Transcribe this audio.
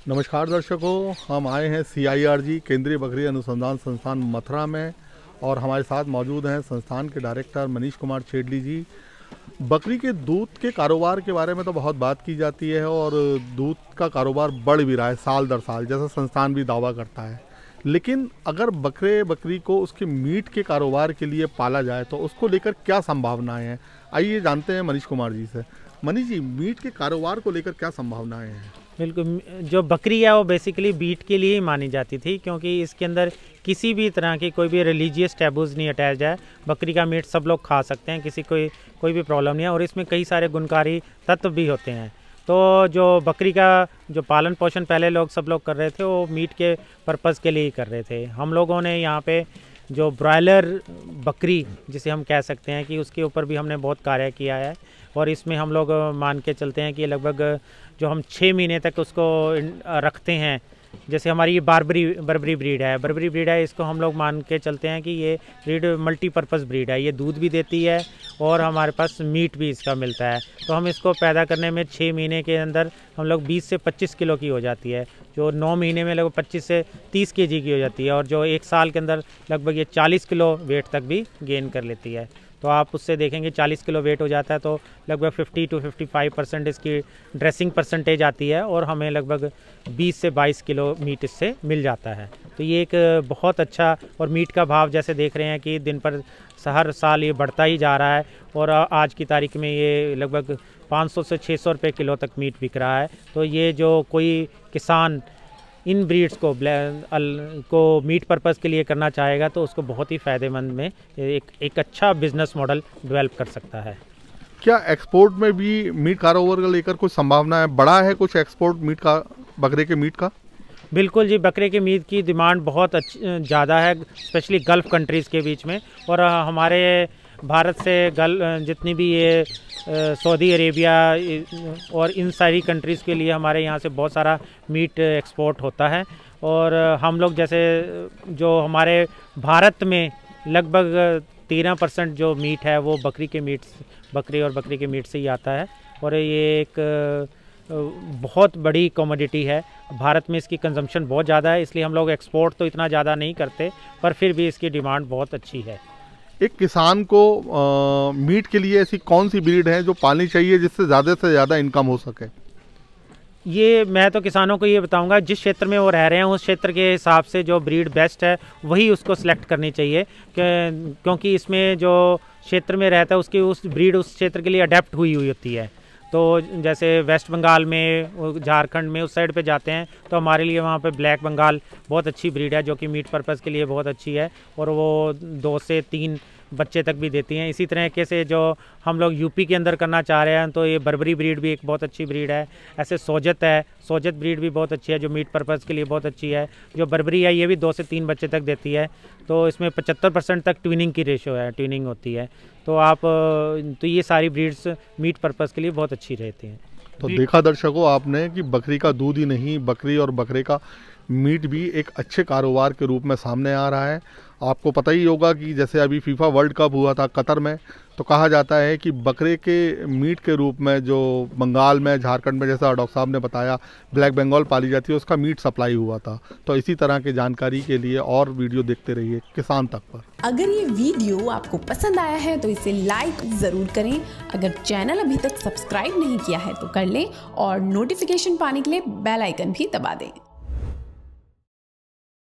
नमस्कार दर्शकों, हम आए हैं CIRG केंद्रीय बकरी अनुसंधान संस्थान मथुरा में और हमारे साथ मौजूद हैं संस्थान के डायरेक्टर मनीष कुमार छेडली जी। बकरी के दूध के कारोबार के बारे में तो बहुत बात की जाती है और दूध का कारोबार बढ़ भी रहा है साल दर साल, जैसा संस्थान भी दावा करता है। लेकिन अगर बकरी को उसके मीट के कारोबार के लिए पाला जाए तो उसको लेकर क्या संभावनाएं हैं, आइए जानते हैं मनीष कुमार जी से। मनीष जी, मीट के कारोबार को लेकर क्या संभावनाएं हैं? बिल्कुल, जो बकरी है वो बेसिकली मीट के लिए ही मानी जाती थी, क्योंकि इसके अंदर किसी भी तरह की कोई भी रिलीजियस टैबूज नहीं अटैच है। बकरी का मीट सब लोग खा सकते हैं, किसी कोई भी प्रॉब्लम नहीं है और इसमें कई सारे गुणकारी तत्व भी होते हैं। तो जो बकरी का जो पालन पोषण पहले सब लोग कर रहे थे वो मीट के पर्पज़ के लिए ही कर रहे थे। हम लोगों ने यहाँ पे जो ब्रॉयलर बकरी जिसे हम कह सकते हैं कि उसके ऊपर भी हमने बहुत कार्य किया है और इसमें हम लोग मान के चलते हैं कि लगभग जो हम 6 महीने तक उसको रखते हैं। जैसे हमारी ये बर्बरी ब्रीड है, इसको हम लोग मान के चलते हैं कि ये ब्रीड मल्टीपर्पज़ ब्रीड है। ये दूध भी देती है और हमारे पास मीट भी इसका मिलता है। तो हम इसको पैदा करने में 6 महीने के अंदर हम लोग 20 से 25 किलो की हो जाती है, जो 9 महीने में लगभग 25 से 30 kg की हो जाती है और जो 1 साल के अंदर लगभग ये 40 किलो वेट तक भी गेन कर लेती है। तो आप उससे देखेंगे 40 किलो वेट हो जाता है तो लगभग 50 to 55% इसकी ड्रेसिंग परसेंटेज आती है और हमें लगभग 20 से 22 किलो मीट इससे मिल जाता है। तो ये एक बहुत अच्छा, और मीट का भाव जैसे देख रहे हैं कि दिन पर हर साल ये बढ़ता ही जा रहा है और आज की तारीख में ये लगभग 500 से 600 रुपये किलो तक मीट बिक रहा है। तो ये जो कोई किसान इन ब्रीड्स को मीट पर्पज़ के लिए करना चाहेगा तो उसको बहुत ही फ़ायदेमंद में एक अच्छा बिजनेस मॉडल डेवलप कर सकता है। क्या एक्सपोर्ट में भी मीट कारोबार को लेकर कुछ संभावना है? बड़ा है कुछ एक्सपोर्ट मीट का, बकरे के मीट का? बिल्कुल जी, बकरे के मीट की डिमांड बहुत ज़्यादा है, स्पेशली गल्फ़ कंट्रीज़ के बीच में। और हमारे भारत से जितनी भी ये सऊदी अरेबिया और इन सारी कंट्रीज़ के लिए हमारे यहाँ से बहुत सारा मीट एक्सपोर्ट होता है। और हम लोग जैसे जो हमारे भारत में लगभग 13% जो मीट है वो बकरी और बकरी के मीट से ही आता है और ये एक बहुत बड़ी कमोडिटी है। भारत में इसकी कंजम्पशन बहुत ज़्यादा है, इसलिए हम लोग एक्सपोर्ट तो इतना ज़्यादा नहीं करते, पर फिर भी इसकी डिमांड बहुत अच्छी है। एक किसान को मीट के लिए ऐसी कौन सी ब्रीड है जो पालनी चाहिए जिससे ज़्यादा से ज़्यादा इनकम हो सके? ये मैं तो किसानों को ये बताऊंगा, जिस क्षेत्र में वो रह रहे हैं उस क्षेत्र के हिसाब से जो ब्रीड बेस्ट है वही उसको सिलेक्ट करनी चाहिए, क्योंकि इसमें जो क्षेत्र में रहता है उस ब्रीड उस क्षेत्र के लिए अडेप्ट हुई होती है। तो जैसे वेस्ट बंगाल में, झारखंड में उस साइड पे जाते हैं तो हमारे लिए वहाँ पे ब्लैक बंगाल बहुत अच्छी ब्रीड है जो कि मीट पर्पज़ के लिए बहुत अच्छी है और वो 2 से 3 बच्चे तक भी देती हैं। इसी तरीके से जो हम लोग यूपी के अंदर करना चाह रहे हैं तो ये बर्बरी ब्रीड भी एक बहुत अच्छी ब्रीड है। ऐसे सोजत ब्रीड भी बहुत अच्छी है जो मीट पर्पज़ के लिए बहुत अच्छी है। जो बर्बरी है ये भी 2 से 3 बच्चे तक देती है, तो इसमें 75% तक ट्विनिंग की रेशो है, ट्विनिंग होती है। तो ये सारी ब्रीड्स मीट पर्पज़ के लिए बहुत अच्छी रहती हैं। तो देखा दर्शकों आपने कि बकरी का दूध ही नहीं, बकरी और बकरे का मीट भी एक अच्छे कारोबार के रूप में सामने आ रहा है। आपको पता ही होगा कि जैसे अभी फीफा वर्ल्ड कप हुआ था कतर में, तो कहा जाता है कि बकरे के मीट के रूप में जो बंगाल में, झारखंड में, जैसा डॉक्टर साहब ने बताया, ब्लैक बंगाल पाली जाती है, उसका मीट सप्लाई हुआ था। तो इसी तरह की जानकारी के लिए और वीडियो देखते रहिए किसान तक पर। अगर ये वीडियो आपको पसंद आया है तो इसे लाइक ज़रूर करें। अगर चैनल अभी तक सब्सक्राइब नहीं किया है तो कर लें और नोटिफिकेशन पाने के लिए बेल आइकन भी दबा दें।